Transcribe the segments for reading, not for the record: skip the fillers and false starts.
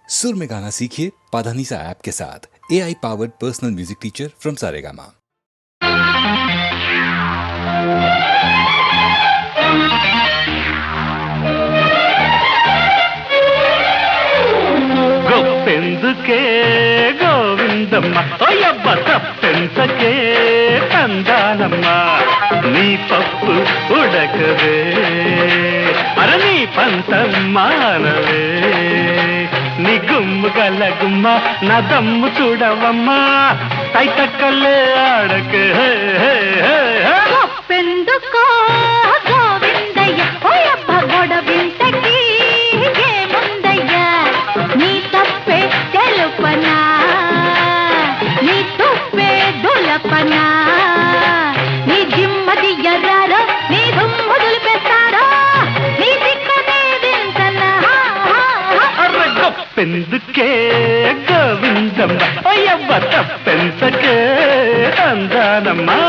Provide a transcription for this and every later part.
सुर में गाना सीखिए पाधानीसा ऐप के साथ। AI powered personal music teacher from Saregama. గొప్పెందుకే గోవిందమ్మ ఓయబ్బ తప్పెంతకే తందానమ్మ నీ పప్పు ఉడకవే అర నీ పంతం మానవే నీ గుమ్ము గల గుమ్మ నా దమ్ము చూడవమ్మా తైతక్కలే ఆడకే గొప్పెందుకో గోవిందయ్య ఓయబ్బ గొడవింతకి ఏముందయ్య నీ తప్పే తెలుపనా నీ తుప్పే దులపనా నీ జిమ్మది ఎర్రారో నీ దుమ్ము దులిపేస్తారో నీ దిక్కనే దించనా అర్ర గొప్పెందుకే గోవిందమ్మ ఓయబ్బ తప్పెంతకే తందానమ్మా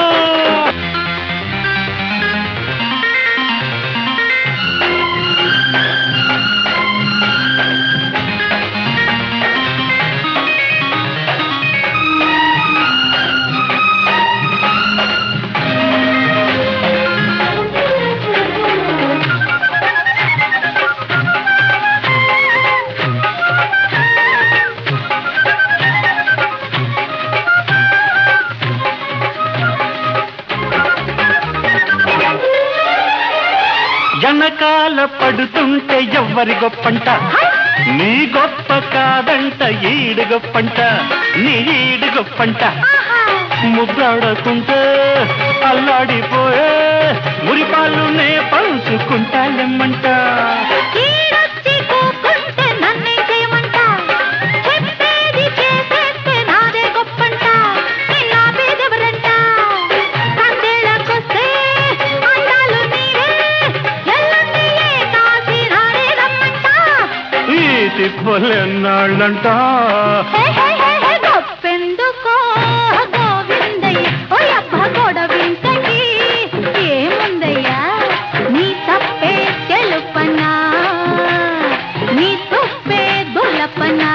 వెనకాల పడుతుంటే ఎవ్వరి గొప్పంట నీ గొప్ప కాదంట ఈడు గొప్పంట నీ ఈడు గొప్పంట ముద్దాడకుంటే అల్లాడిపోయే మురిపాలు నే పంచుకుంటాలెమ్మంట ఈడొచ్చి కూకుంటే నన్నే చేయమంట చెప్పేది చేసేస్తే నాదే గొప్పంట నిన్నా పేదెవరంట సందేళ్ళకొస్తే అందాలు నీవే ఎల్లుండియే కాసి నాడే రమ్మంట ఈ తిప్పలెన్నాళ్ళంట గొప్పెందుకో గోవిందయ్య ఓయబ్బ గొడవింతకి ఏముందయ్యా నీ తప్పే తెలుపనా నీ తుప్పే దులపనా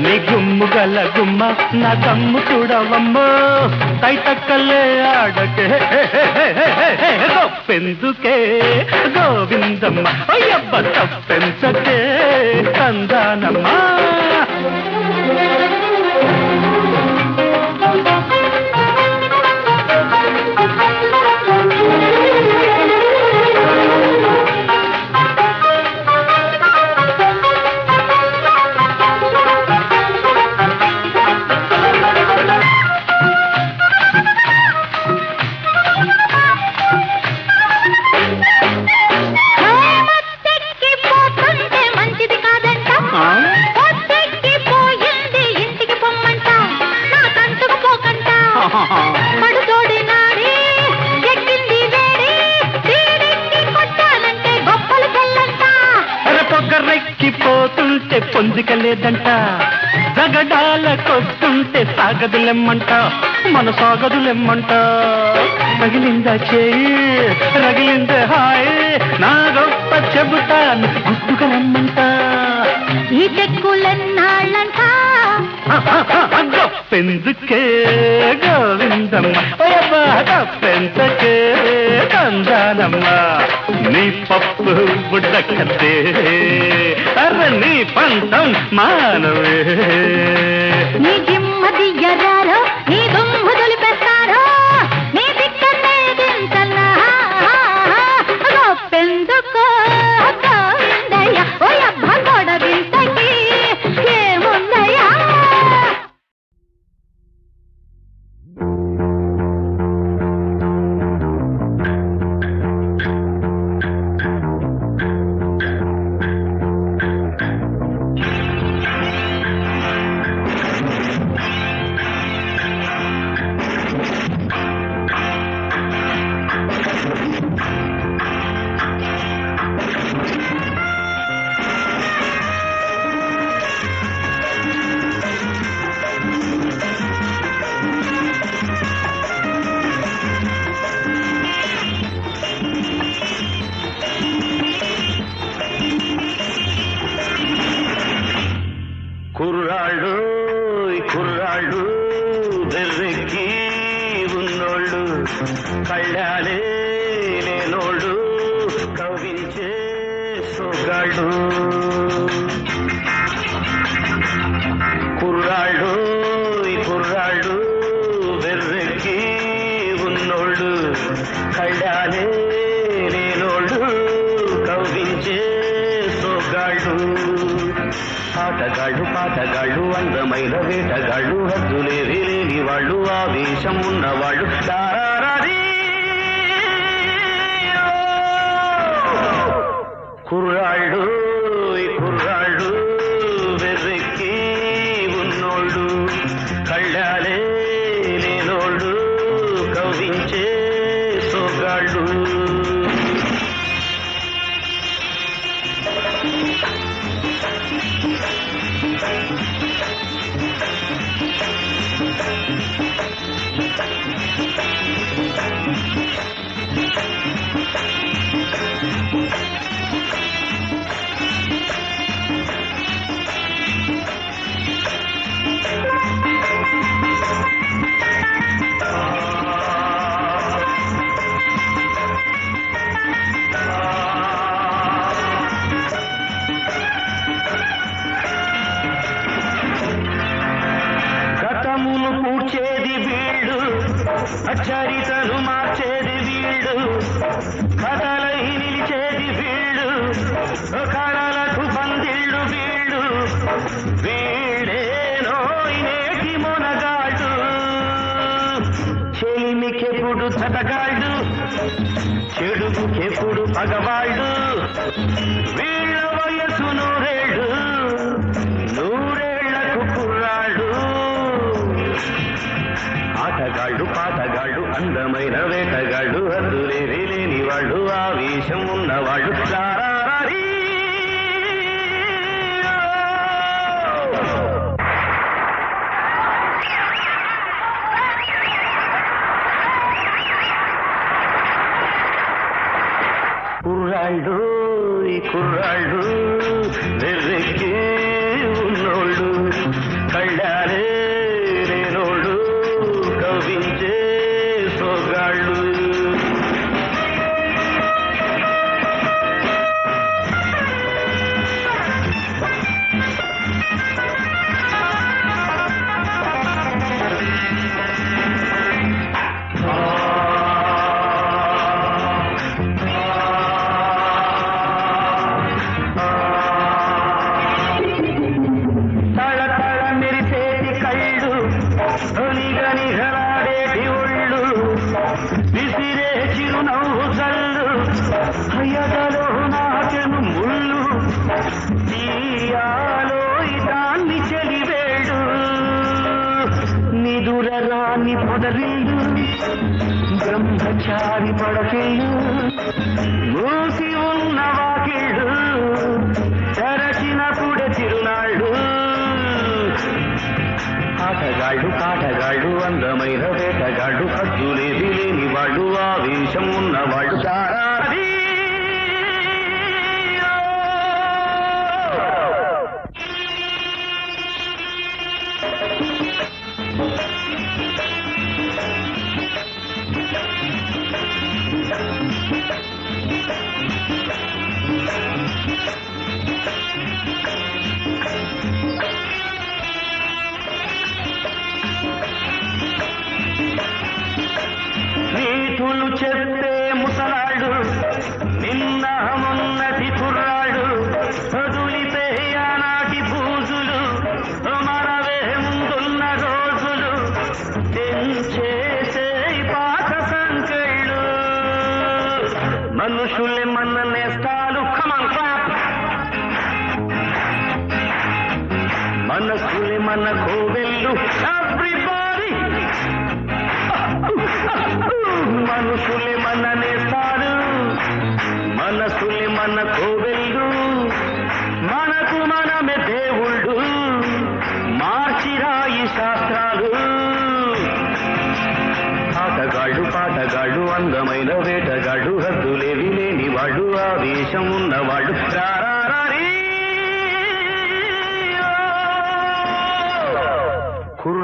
నీ గుమ్ము గల గుమ్మ నా దమ్ము చూడవమ్మో తైతక్కలే ఆడకే గొప్పెందుకే గోవిందమ్మ అయ్యబ్బ తప్పెంతకే తందానమ్మా మత్తెక్కిపోతుంటే మంచిది కాదంట పొద్దెక్కిపోయింది ఇంటికి పొమ్మంట నా కంటుకు పోకంట పడుతోడి నాడి ఎక్కింది వేడి తీడెక్కి కొట్టాలంటే గొప్పలు తెల్లంట పొగరెక్కిపోతుంటే పొందికలేదంట జగడాలకొస్తుంటే సాగదులెమ్మంట మన సాగదులెమ్మంట రగిలిందా చేయి రగిలిందే హాయ్ నా గొప్ప చెబుతాను గుట్టుగా రమ్మంట ఈ తెక్కులెన్నాళ్ళంట గొప్పెందుకే గోవిందమ్మ ఓయబ్బా తప్పెంతకే తందానమ్మ నీ పప్పు బుడ్డకద్దే అర్ర నీ పంతం మానవే నీ జిమ్మది ఎర్రారో నీ దుమ్ము దులిపేస్తారో నీ దిక్కనే దించనా గొప్పెందుకో గోవిందయ్య ఓయబ్బ గొడవింతకి ఏముందయ్యా కుర్రాళ్ళు కుర్రాళ్ళు బెర్రెక్కి ఉన్నోళ్ళు కళ్ళాలే లేనోళ్ళు కవించే సొగాళ్ళు కుర్రాళ్ళు కుర్రాళ్ళు బెర్రెక్కి ఉన్నోళ్ళు కళ్ళాలే లేనోళ్ళు కవించే సొగాళ్ళు ఆటగాళ్ళు పాటగాళ్ళు అందమైన వేటగాళ్ళు హద్దులేవి లేని వాళ్ళు ఆవేశం ఉన్నవాళ్ళు తారారీ కుర్రాళ్ళు కుర్రాళ్ళు వెర్రెక్కి ఉన్నోళ్ళు కళ్ళాలే లేనోళ్ళు కవించే సొగాళ్ళు గతమును కూర్చేది వీళ్ళు చరితను మార్చేది వీళ్ళు కథలై నిలిచేది వీళ్ళు కళలకు పందిళ్ళు వీళ్ళు వీళ్ళేనో నేటి మొనగాళ్ళు చెలిమికెప్పుడు చదగాళ్ళు చెడుకెప్పుడు పగవాళ్ళు వీళ్ళ వయసు నూరేళ్ళు నూరేళ్లకు కుర్రాళ్ళు ఆటగాళ్ళు పాటగాళ్ళు అందమైన వేటగాళ్ళు హద్దులేవి లేని వాళ్ళు ఆవేశం ఉన్నవాళ్ళు తారారీ కుర్రాళ్ళు కుర్రాళ్ళు వెర్రెక్కి ఉన్నోళ్ళు కళ్ళాలే లేనోళ్ళు కవించే సొగాళ్ళు నిగనిగలాడేటి ఒళ్ళు విసిరే చిరునవ్వు జల్లు హయదలో నాకెను ముళ్ళు తీయాలో దాన్ని చెలివేడు నిదురరాని పొదరిల్లు బ్రహ్మచారి పడకిల్లు మూసి ఉన్న వాకిళ్ళు తెరచినప్పుడే తిరునాళ్ళు ఆటగాళ్ళు పాటగాళ్ళు అందమైన వేటగాళ్ళు హద్దులేవి లేని వాళ్ళు ఆవేశం ఉన్నవాళ్ళు తారారీ నీతులు చెప్పే ముసలాడు నిన్న మొన్నటి కుర్రాడు వదులితే ఆనాటి బూజులు మనవే ముందున్న రోజులు తెంచేసే పాత సంకెళ్ళు మనుషులే మన నేస్తాలు కమాన్ క్లాప్ మనసులే మన కోవెళ్ళు ఎవ్రీబడీ మనుషులే మన నేస్తారు మనసులే మన కోవెళ్ళు మనకు మనమే దేవుళ్ళు మార్చిరాయి శాస్త్రాలు ఆటగాళ్ళు పాటగాళ్ళు అందమైన వేటగాళ్ళు హద్దులేవి లేని వాళ్ళు ఆవేశం ఉన్నవాళ్ళు రారారీ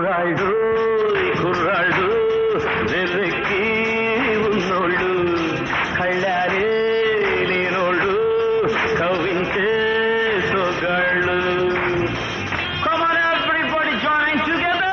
కుర్రాళ్ళు కుర్రాళ్ళు వెర్రెక్కి ఉన్నోళ్ళు కళ్ళారే లేనోళ్ళు కవ్వించే సొగాళ్ళు. Come on everybody join together.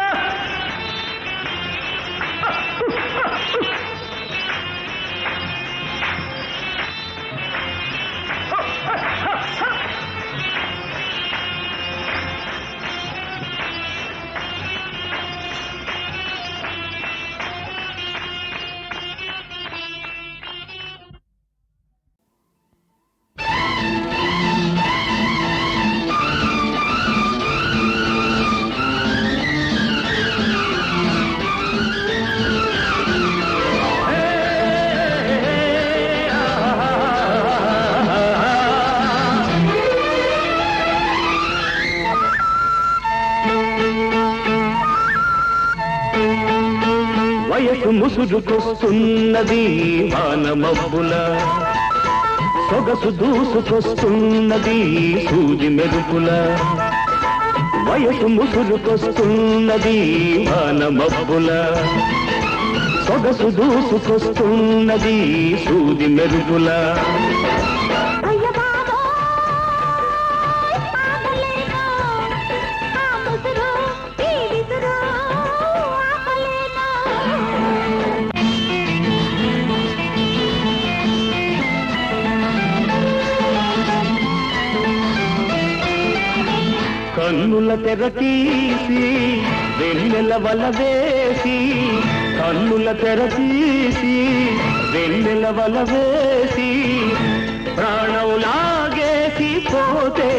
వయసు ముసురుకొస్తున్నది వానమబ్బుల, సొగసు దూసుకొస్తున్నది సూది మెరుపుల. వయసు ముసురుకొస్తున్నది వానమబ్బుల, సొగసు దూసుకొస్తున్నది సూది మెరుపుల. కన్నుల తెర తీసి వెన్నెల వల వేసి, కన్నుల తెర తీసి వెన్నెల వల వేసి, ప్రాణం లాగేసి పోతే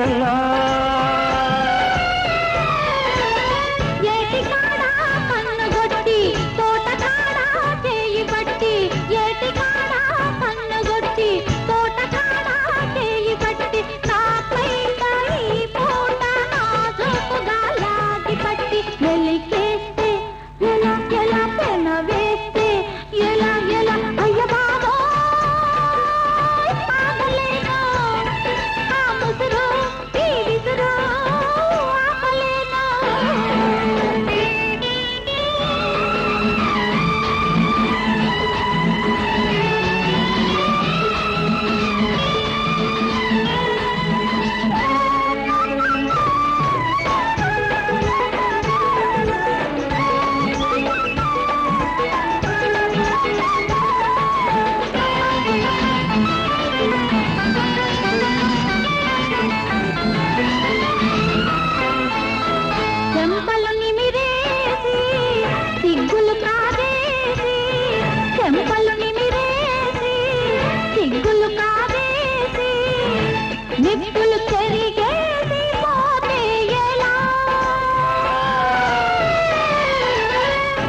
ఎలా?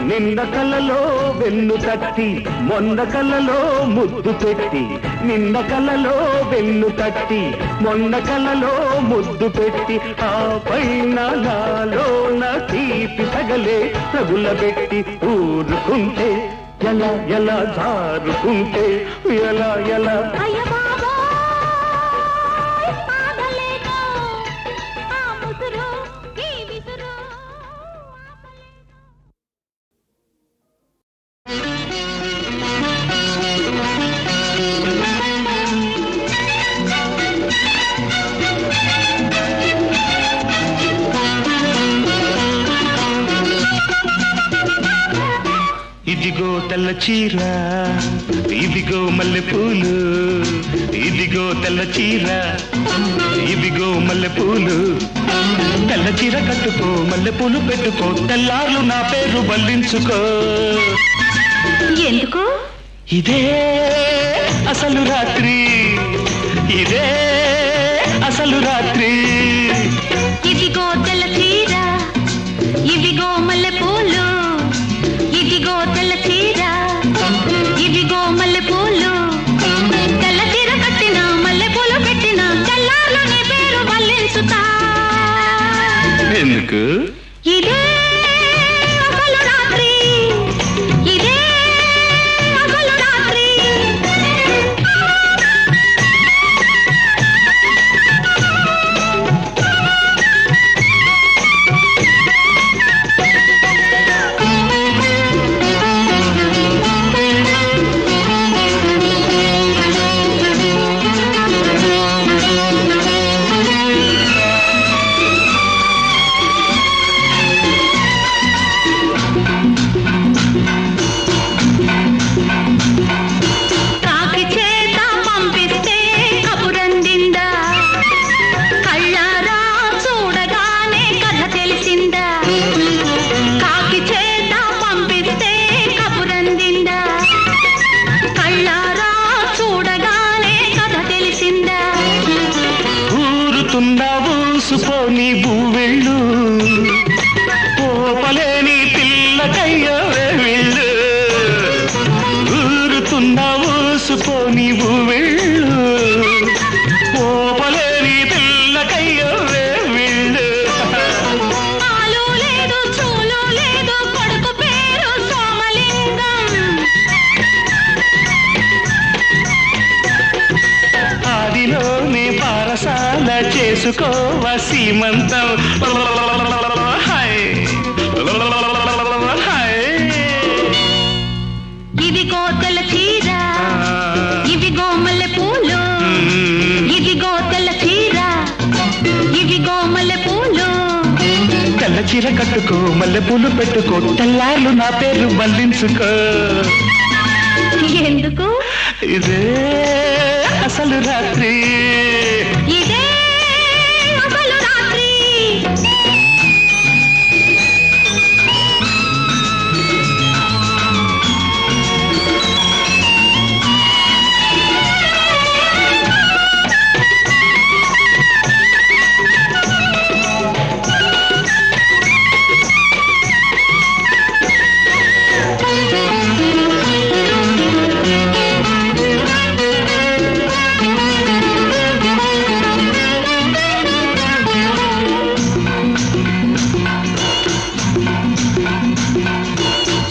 నిన్న కలలో వెన్ను తట్టి మొన్న కలలో ముద్దు పెట్టి, నిన్న కలలో వెన్ను తట్టి మొన్న కలలో ముద్దు పెట్టి, ఆ పైన నాలోన తీపి సగలే తగులబెట్టి ఊరుకుంటే ఎలా ఎలా జారుకుంటే ఎలా ఎలా? ఇదిగో తెల్ల చీర, ఇదిగో మల్లెపూలు, ఇదిగో తెల్ల చీర, ఇదిగో మల్లెపూలు. తెల్ల చీర కట్టుకో, మల్లెపూలు పెట్టుకో, తెల్లార్లు నా పేరు బల్లించుకో. ఎందుకు? ఇదే అసలు రాత్రి, ఇదే అసలు రాత్రి. ఇదిగో తెల్ల చీర, ఇదిగో మల్లెపూలు, ఇదిగో తెల్ల చీర, ఇదిగో మల్లెపూలు. తెల్ల చీర కట్టిన మల్లెపూలు పెట్టిన తెల్లార్లు నీ పేరు బల్లించుతా. ఎందుకు? ఇదే అసలు రాత్రి, ఇదే అసలు రాత్రి. నీవు వెళ్ళు పోపలేని పిల్లకయ్యో వెళ్ళు ఊరుతున్న ఊసుకో నీవు వెళ్ళు పోపలేని పిల్లకయ్యో వెళ్ళు ఆలు లేదు చూలు లేదు కొడుకు పేరు సోమలింగం ఆదిలోనే పారసాల చేసుకోవ సీమంతం హాయ్ హాయ్ ఇదిగో తెల్ల చీర ఇవిగో మల్లె పూలు ఇదిగో తెల్ల చీర ఇవిగో మల్లె పూలు తెల్ల చీర కట్టుకో మల్లె పూలు పెట్టుకో తెల్లార్లు నా పేరు మళ్ళించుకో ఎందుకు ఇదే అసలు రాత్రి ఇదే అసలు రాత్రి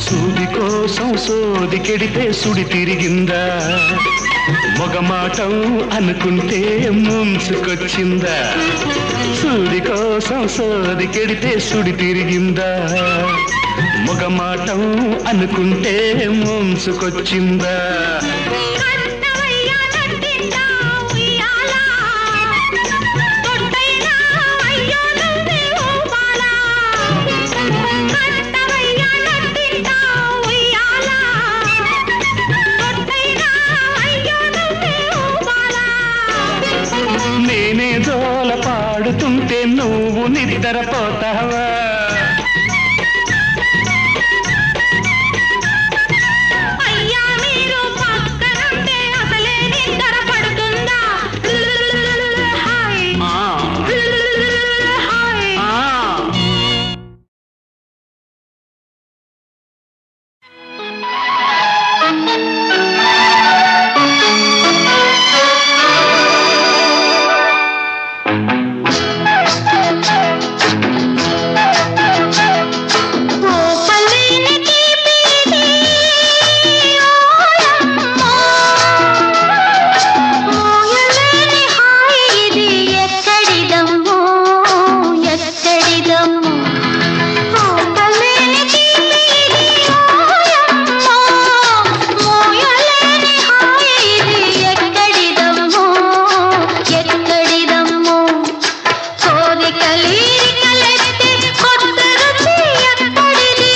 సూది కోసం సోది కెడితే సుడి తిరిగిందా మొగమాటం అనుకుంటే ముంచుకొచ్చిందా సూది కోసం సోది కెడితే సుడి తిరిగిందా మొగమాటం అనుకుంటే ముంచుకొచ్చిందా కట్టవయ్యా నట్టిందా ఉయ్యాల తొట్టైనా అయ్యో నువ్వే ఊపాలా కట్టవయ్యా నట్టిందా ఉయ్యాల తొట్టైనా అయ్యో నువ్వే ఊపాలా నేనే జోల పాడుతుంటే నువ్వు నిద్రపోతావా అయ్యా మీరు పక్కనుంటే అసలే నిద్ర పడుతుందా హాయ్ హాయ్ ఓపలేని తీపిది ఓయమ్మో మోయలేని హాయి ఇది ఎక్కడిదమ్మో ఎక్కడిదమ్మో ఓపలేని తీపిది ఓయమ్మో మోయలేని హాయి ఇది ఎక్కడిదమ్మో ఎక్కడిదమ్మో కోరికలీరికలెత్తి కొత్త రుచి ఎక్కడిది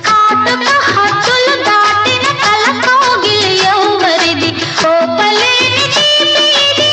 కాటుక హద్దులు దాటిన కలకోగిలి ఎవ్వరిది ఓపలేని తీపిది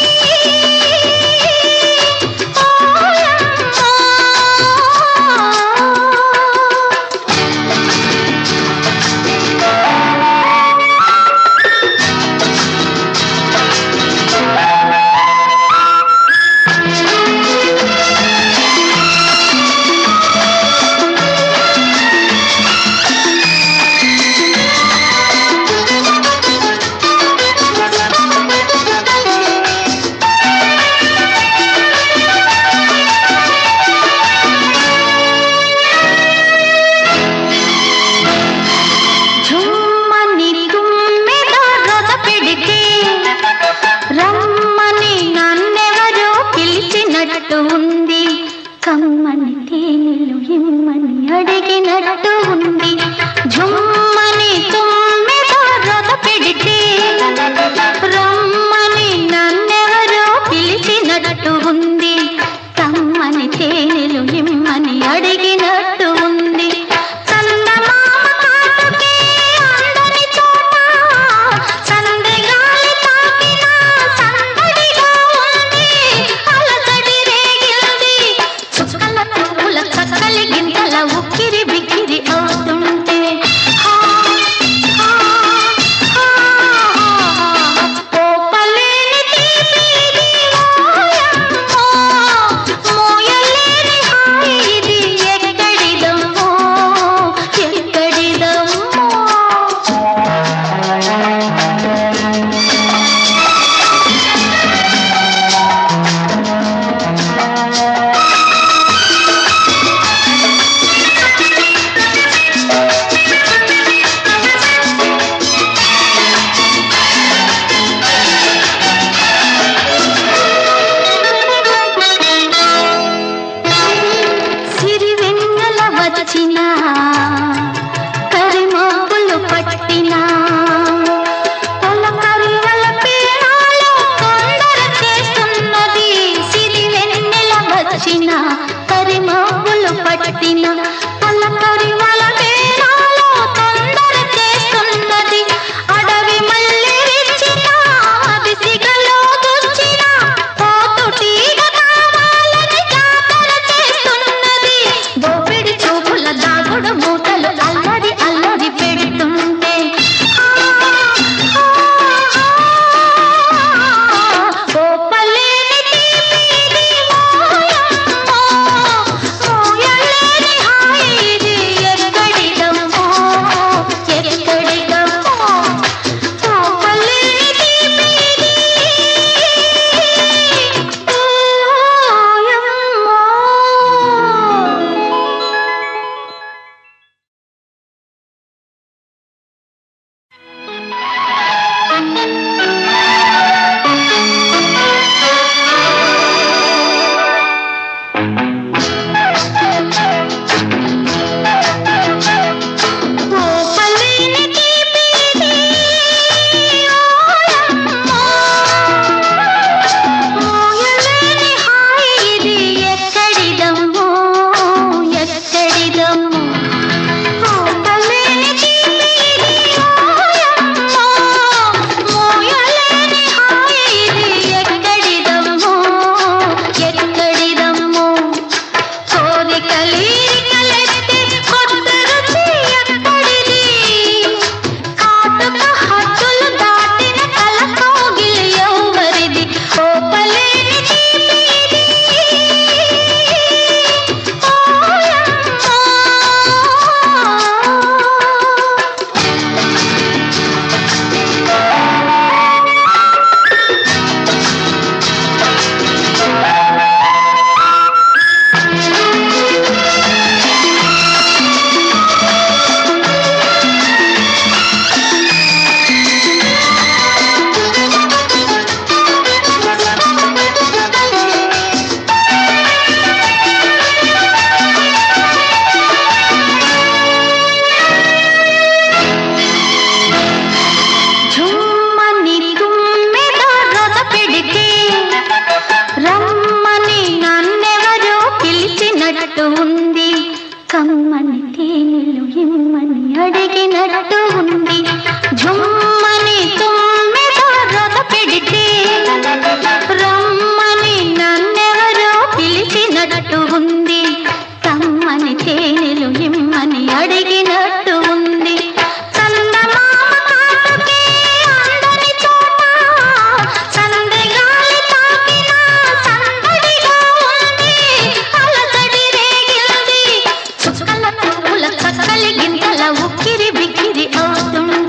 ఝుమ్మని తుమ్మెద రొద పెడితే రమ్మని నన్నెవరో పిలిచినట్టు ఉంది కమ్మని తేనెలు ఇమ్మని అడిగినట్టు ఉంది ఝుమ్మని తుమ్మెద రొద పెడితే రమ్మని నన్నెవరో పిలిచినట్టు ఉంది కమ్మని తేనెలు ఇమ్మని అడిగినట్టు ఉంది చందమామ కాటుకే అందని చోట సందెగాలి తాకినా సందడిగా ఉంది అలజడి రేగింది చుక్కల పువ్వుల చక్కలి గింతల ఉక్కిరి బిక్కిరి అవుతుంటే హా వచ్చిన కరిమబ్బులు పట్టిన పల్లకరి వలవేనాలో తొందర చేస్తున్నది అడవి మళ్ళీ విచ్చిన అది సిగలో గుచ్చిన పోతుటీగ కావాలని జాతర చేస్తున్నది దోపిడి చూపుల దాగుడు మూతలు అల్లరి అల్లరి పెడుతుంటే కమ్మని తేనెలు ఇమ్మని అడిగినట్టు ఉంది ఝుమ్మని తుమ్మెద రథ పెడితే రమ్మని నన్నెవరో పిలిచినట్టు ఉంది కమ్మని తేనెలు ఇమ్మని అడిగినట్టు ఉంది చందమామ కాటుకే అందని చోట సందెగాలి తాకిన సందడిగా ఉంది అలజడి రేగింది చుక్కల పువ్వుల చక్కలి గింతల ఉక్కిరి బిక్కిరి అవుతుంది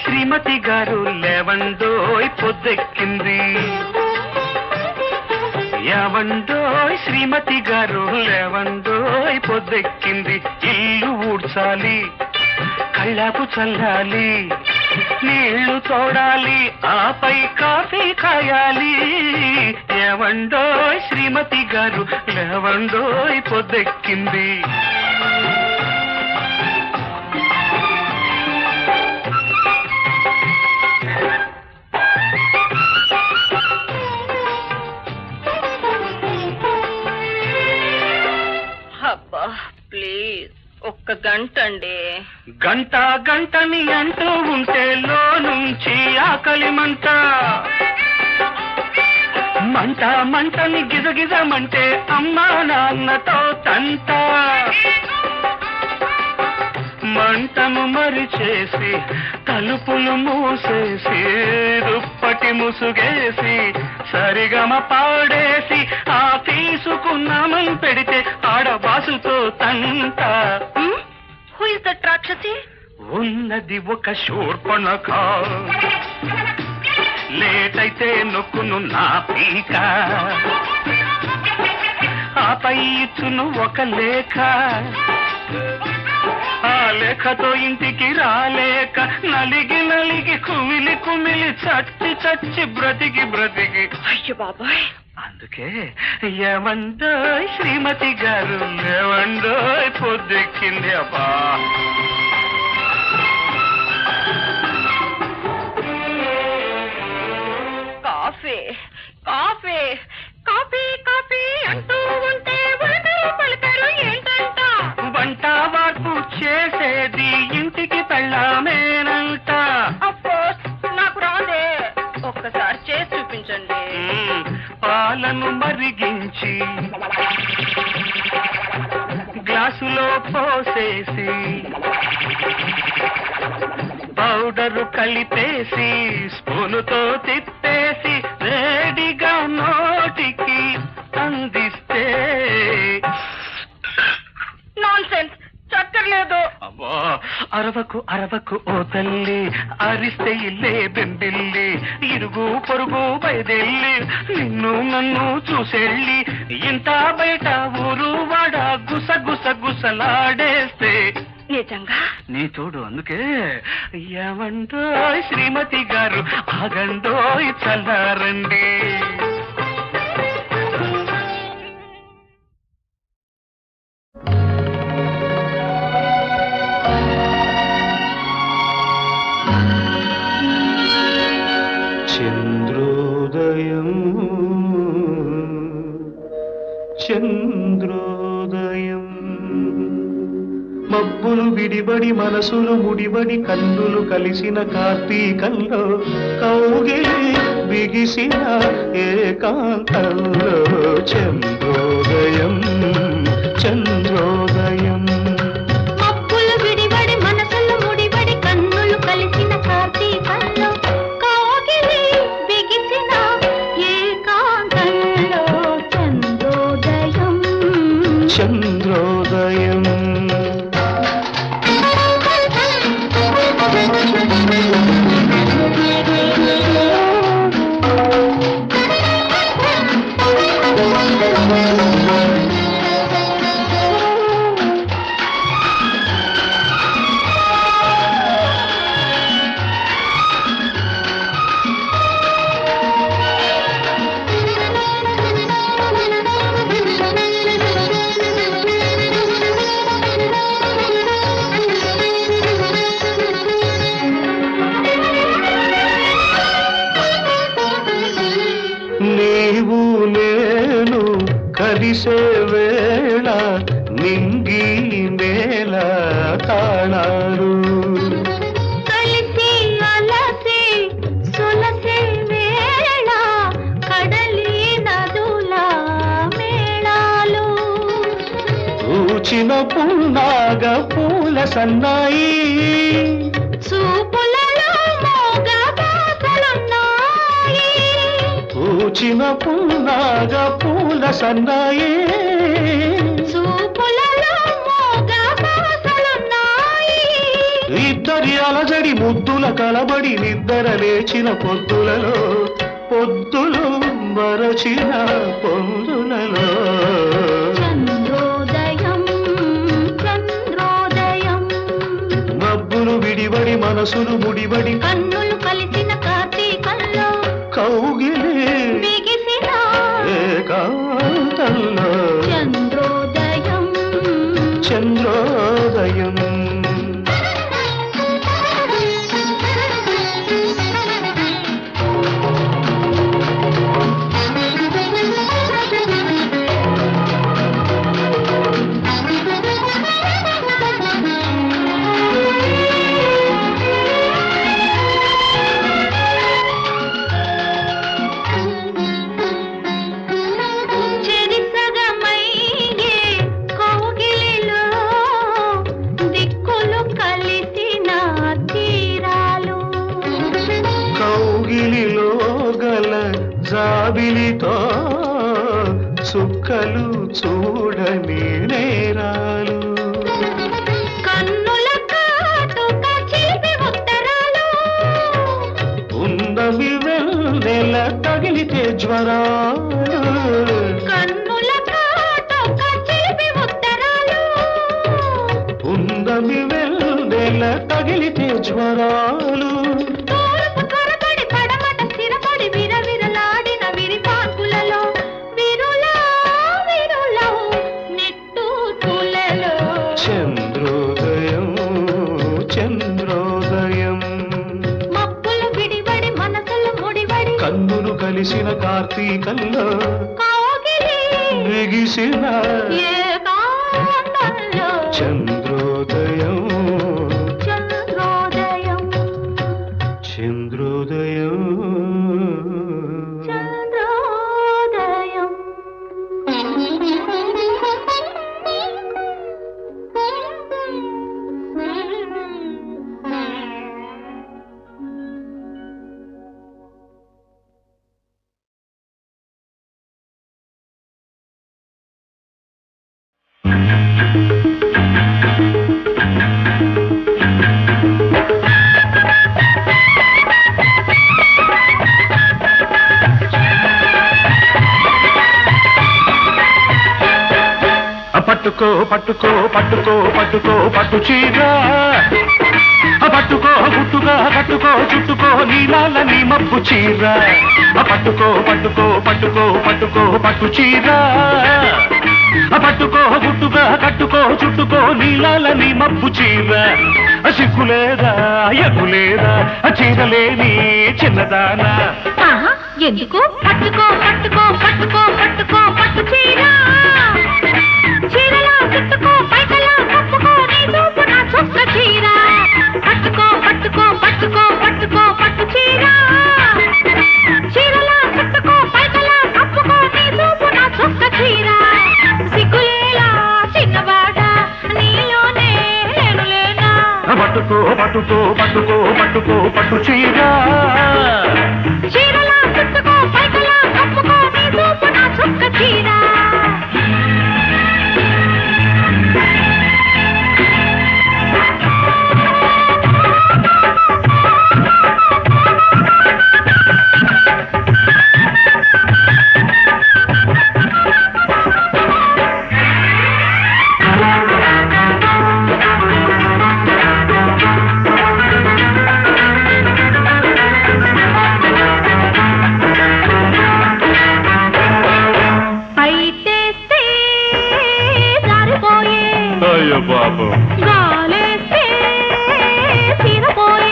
శ్రీమతి గారు లేవండోయ్ పొద్దెక్కింది యావండోయ్ శ్రీమతి గారు లేవండోయ్ పొద్దెక్కింది ఇల్లు ఊడ్చాలి కళ్ళాపు చల్లాలి నీళ్లు తోడాలి ఆపై కాఫీ కాయాలి ఏవండోయ్ శ్రీమతి గారు లేవండోయ్ పొద్దెక్కింది అబ్బా ప్లీజ్ ఒక్క గంట అండి. గంట గంటని అంటూ ఉంటే లో నుంచి ఆకలి మంట మంట మంటని గిజగిజమంటే అమ్మా నాన్నతో తంట మంటను మరిచేసి తలుపులు మూసేసి దుప్పటి ముసుగేసి సరిగమ పాడేసి ఆ తీసుకున్నామని పెడితే ఆడబాసుతో తంట. హూ ఇస్ దట్ రాక్షసి? ఉన్నది ఒక శూర్పణఖ లేటైతే నొక్కును నా పీక ఆపై ఇచ్చును ఒక లేఖ ఆ లేఖతో ఇంటికి రాలేక నలిగి నలిగి కుమిలి కుమిలి చచ్చి చచ్చి బ్రతికి బ్రతికి అయ్యో బాబాయ్. అందుకే ఏమండోయ్ శ్రీమతి గారు ఏమండోయ్ పొద్దెక్కింది అబ్బా. కాఫీ కాఫీ కాఫీ కాఫీ అంటూ ఉంటే పలికారు ఏంటంట? వంట వార్పు చేసేది ఇంటికి పెళ్ళామేనంట. అఫ్కోర్స్ నాకు రాదే, ఒక్కసారి చేసి చూపించండి. పాలను మరిగించి గ్లాసులో పోసేసి పౌడరు కలిపేసి స్పూనుతో తిప్పేసి వేడిగా నోటికి అందిస్తే నాన్సెన్స్, చక్కర్లేదు. అబ్బా అరవకు అరవకు ఓ తల్లి అరిస్తే ఇల్లే బెంబిల్లి ఇరుగు పొరుగు బయదెల్లి నిన్ను నన్ను చూసెళ్ళి ఇంత బయట ఊరు వాడ గుస గుస గుసలాడేస్తే నిజంగా నీ తోడు. అందుకే ఏమండోయ్ శ్రీమతి గారు ఆగండోయ్ చల్లారండి. చంద్రోదయం చంద్రోదయం మబ్బులు విడిబడి మనసులు ముడిబడి కన్నులు కలిసిన కార్తీకంలో కౌగిలి బిగిసిన ఏకాంతంలో చంద్రోదయం చంద్రోదయం మబ్బులు విడిబడి మనసులు ముడిబడి కన్నులు కలిసిన కార్తీకంలో కౌగిలి బిగిసిన ఏకాంతంలో చంద్రోదయం చంద్రోదయం నీవు నేను కలిసే వేళ నింగి నేల తాళారు కలిసి అలసి సొలసే వేళ కడలి నదుల మేళాలు పూచిన పున్నాగ పూల సన్నాయి చూపులలో మోగ బాసలున్నాయి పూచిన పున్నాగ పూల సన్నాయి చూపులలో మోగ బాసలున్నాయి ఇద్దరి అలజడి ముద్దుల కలబడి నిద్ర లేచిన పొద్దులలో పొద్దులు మరచిన పొందులలో చంద్రోదయం చంద్రోదయం మబ్బులు విడివడి మనసులు ముడివడి కన్నులు కలిసిన కార్తీకంలో కౌగిలి బిగిసిన ఏకాంతంలో చంద్రోదయం చంద్రోదయం చెరిసగమయ్యే కౌగిలిలో దిక్కులు కలిసిన తీరాలు కౌగిలిలో గల జాబిలితో చుక్కలు చూడని నేరాలు కన్నుల కాటుక చిలిపి ఉత్తరాలు ఉన్నవి వెన్నెల తగిలితే జ్వరాలు కన్నుల కాటుక చిలిపి ఉత్తరాలు ఉన్నవి వెన్నెల తగిలితే జ్వరాలు తూర్పు త్వరపడి పడమట స్థిరపడి విరవిరలాడిన విరిపాకులలో విరులా విరులా నిట్టూర్పులలో చంద్రోదయం చంద్రోదయం మబ్బులు విడివడి మనసులు ముడివడి కన్నులు కలిసిన కార్తీకంలో కౌగిలి బిగిసిన ఏకాంతంలో చంద్రోదయం చంద్రోదయం చంద్రోదయం చంద్రోదయం పట్టుకో పట్టుకో పట్టుకో పట్టుకో పట్టు చీర పట్టుకో గుట్టుగా కట్టుకో చుట్టుకో నీలాల నీ మబ్బు చీర పట్టుకో పట్టుకో పట్టుకో పట్టుకో పట్టు చీర పట్టుకో గుట్టుగా కట్టుకో చుట్టుకో నీలాల నీ మబ్బు చీర సిగ్గులేదా ఎగ్గులేదా చీరలేని చిన్నదానా ఎందుకు పట్టుకో పట్టుకో పట్టుకో పట్టుకో పట్టు చీర చీరలా చుట్టుకో పైకలా కప్పుకో నీ చూపు నా చొక్క చీర పట్టుకో పట్టుకో పట్టుకో పట్టుకో పట్టు చీర చీరలా చుట్టుకో పైకలా కప్పుకో నీ చూపు నా చొక్క చీర సిగ్గులేలా చిన్నవాడ నీలోనే లేనులేనా పట్టుకో పట్టుకో పట్టుకో పట్టుకో పట్టు చీర చీరలా చుట్టుకో పైకలా కప్పుకో నీ చూపు నా చొక్క చీర బాబు గాలేస్తే తీరపోయే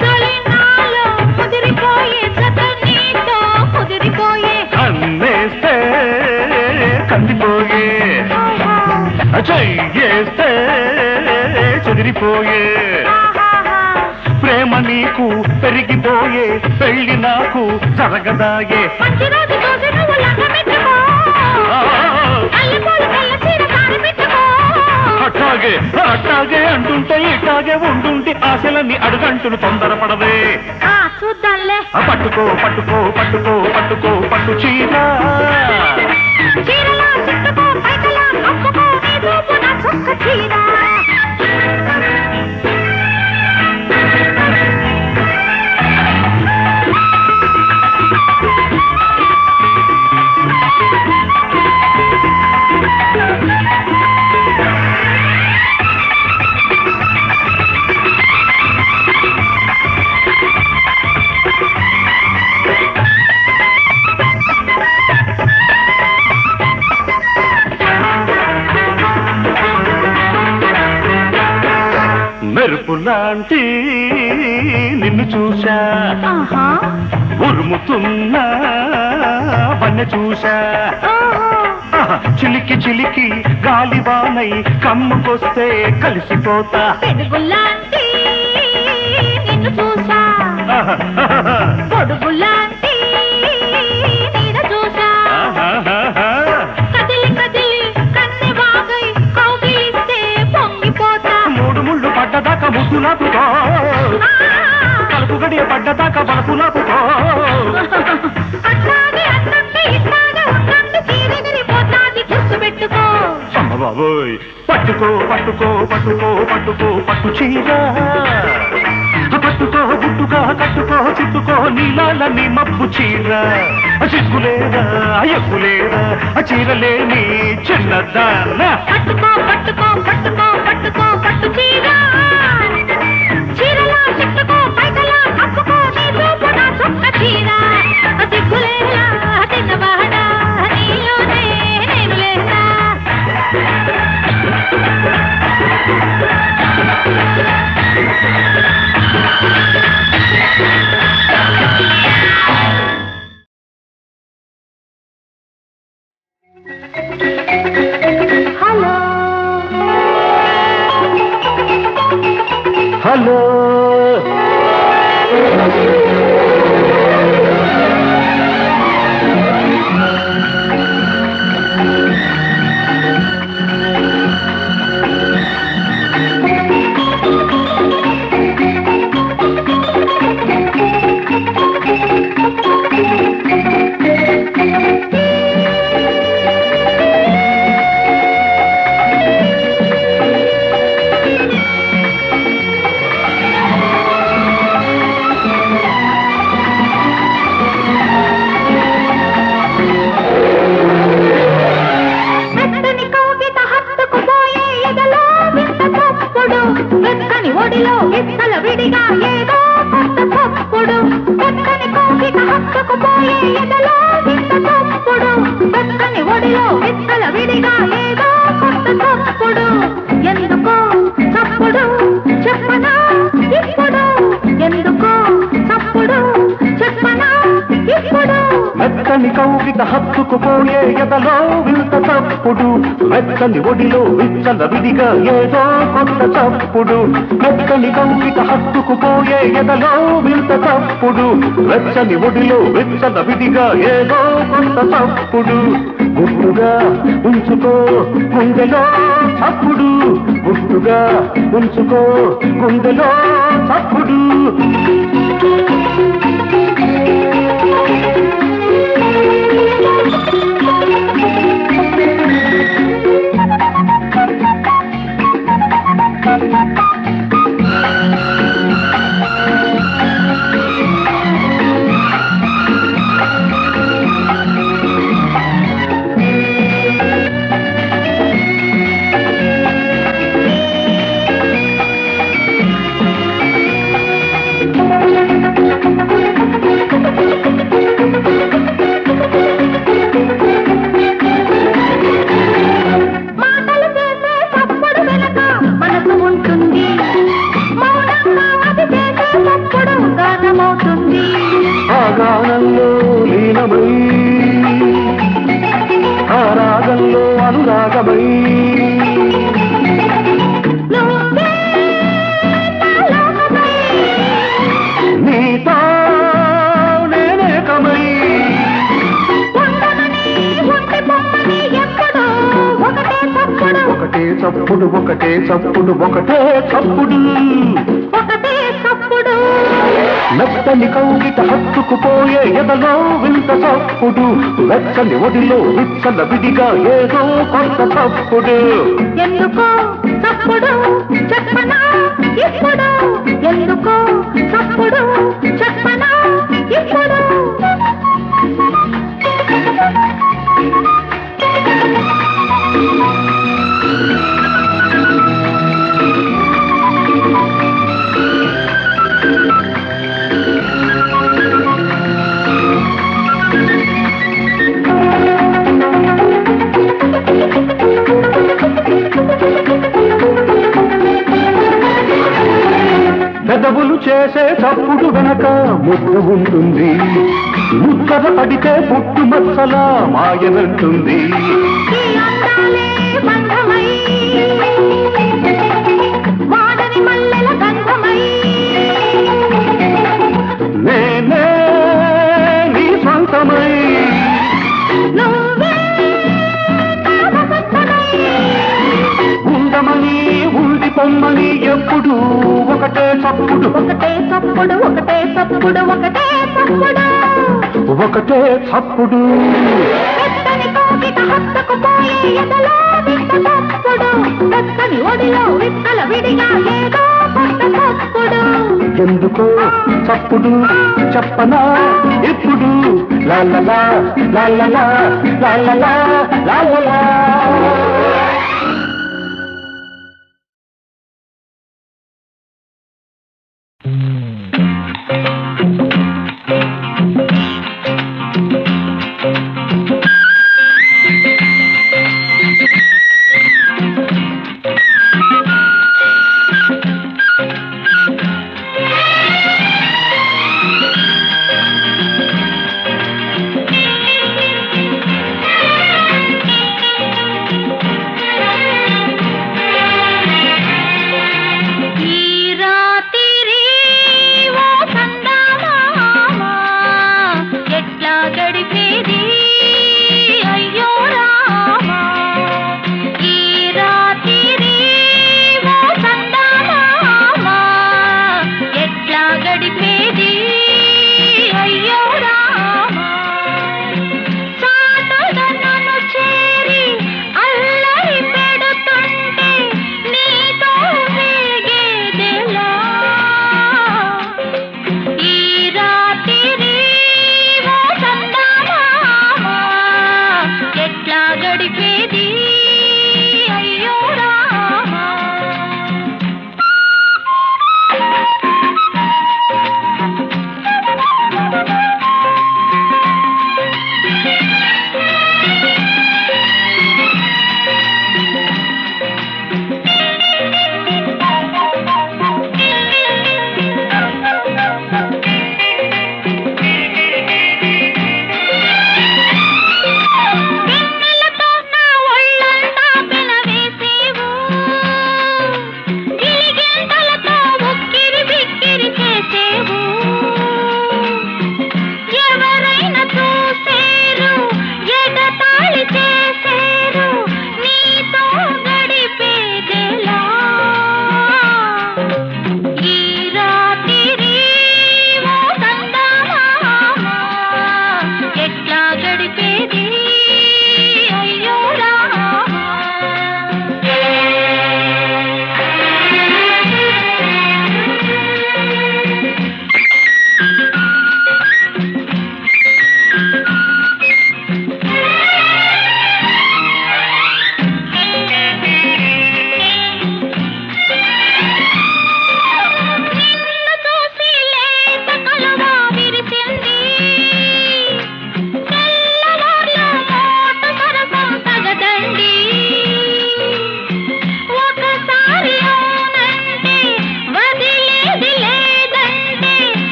చలినాలో ముదిరిపోయే జత నీతో ముదిరిపోయే అన్నేస్తే కందిపోయే చెయ్యేస్తే చెదిరిపోయే ప్రేమ నీకు పెరిగిపోయే పెళ్లి నాకు జరగదాయే మంచిరాజు దోశ నువ్వు లంగమెట్టుకో అల్లిపోలు కళ్ళ చీర కారమెట్టుకో అట్టాగే అట్టాగే అంటుంటే ఇట్టాగే ఉంటుంటే ఆశలన్నీ అడుగంటును తొందరపడవే చూద్దాంలే పట్టుకో పట్టుకో పట్టుకో పట్టుకో పట్టు చీర చీరలా చుట్టుకో పైకలా కప్పుకో నీ చూపు నా చొక్క చీర పిడుగులాంటి నిన్ను చూశా ఆహా ఉరుముతున్నా వన్నె చూశా ఓహో చిలికి చిలికి గాలివానై కమ్ముకొస్తే కలిసిపోతా పెరుగులాంటి నిన్ను చూసా పొడుగులాంటి నీడ చూసా కదిలి కదిలి కన్నె వాగై కౌగిలిస్తే పొంగిపోతా మూడు ముళ్ళు పడ్డదాకా ముద్దులాపుకో కలుపు గడియ పడ్డదాకా బలపులాపుకో అట్లాగే అట్లంటే ఇట్లాగే ఉండండి చీరెగిరిపోతాది గుర్తు పెట్టుకో అమ్మ బాబోయ్ పట్టుకో పట్టుకో పట్టుకో పట్టుకో పట్టు చీర పట్టుకో గుట్టుగా కట్టుకో చుట్టుకో నీలాల నీ మబ్బు చీర చిక్కులేదా ఎక్కులేదా చీరలేని చిన్నదాన్న పట్టుకో పట్టుకో పట్టుకో పట్టుకో పట్టు చీర చీరలా చుట్టుకో పైకలా కప్పుకో నీ చూపు నా చుక్క చీర సిగ్గులేలా తిన్నవాడా నీలోనే నేను లేదా హలో హలో మెత్తని కౌగిట హత్తుకుపోయే ఎదలో వింత తప్పుడు వెచ్చని ఒడిలో విత్తల విడిగా ఏదో కొత్త తప్పుడు మెత్తని కౌగిట హత్తుకుపోయే ఎదలో వింత తప్పుడు వెచ్చని ఒడిలో విత్తల విడిగా ఏదో కొత్త తప్పుడు ఎందుకో చప్పుడు చెప్పనా ఇప్పుడు ఎందుకో చప్పుడు చెప్పనా ఇప్పుడు మెత్తని కౌగిట హత్తుకుపోయే ఎదలో వింత తప్పుడు మెత్తని ఒడిలో విచ్చల విడిగా ఏదో కొత్త తప్పుడు మెత్తని కౌగిట హత్తుకుపోయే ఎదలో వింత తప్పుడు వెచ్చని ఒడిలో విచ్చల విడిగా ఏదో కొత్త తప్పుడు గుట్టుగా ఉంచుకో గుండెలో చప్పుడు గుట్టుగా ఉంచుకో గుండెలో చప్పుడు మాటలు చేసే తప్పుడు వెనక మనసు ఉంటుంది మౌనంగా అది చేసే తప్పుడు గానమవుతుంది ఆ గానంలో లీనమై ఆ రాగంలో అనురాగమై నువ్వే నా లోకమై నీతో నేనేకమై ఉండమని ఉండి పొమ్మని ఎప్పుడు ఒకటే తప్పుడు ఒకటే చప్పుడు ఒకటే చప్పుడు ఒకటే చప్పుడు ఒకటే తప్పుడు మెత్తని కౌగిట హత్తుకుపోయే ఎదలో వింత చప్పుడు వెచ్చని ఒడిలో విచ్చల విడిగా ఏదో కొత్త చప్పుడు ఎందుకో తప్పుడు చెప్పనా ఇప్పుడు ఎందుకో తప్పుడు చెప్పనా ఇప్పుడు చేసే తప్పుడు వెనక ముద్దు ఉంటుంది, ముద్దర పడితే పుట్టు మచ్చల మాయనంటుంది. ఈ అందాలే బంధమై వాడని మల్లెల గంధమై నేనే నీ సొంతమై నువ్వే నా వసంతమై ఉండమని ఉండిపోమ్మని ఎప్పుడు ఒకటే చప్పుడు, ఒకటే చప్పుడు ఒకటే చప్పుడు ఒకటే చప్పుడు ఒకటే చప్పుడు. పెద్దని కోకిట హత్తుకుపోయే ఎదలో వింత తప్పుడు, పెద్దని ఒడిలో విత్తల విడిగా ఏదో కొత్త తప్పుడు. ఎందుకో చప్పుడు చెప్పనా ఇప్పుడు, లాలలా లాలలా లాలలా లాలలా.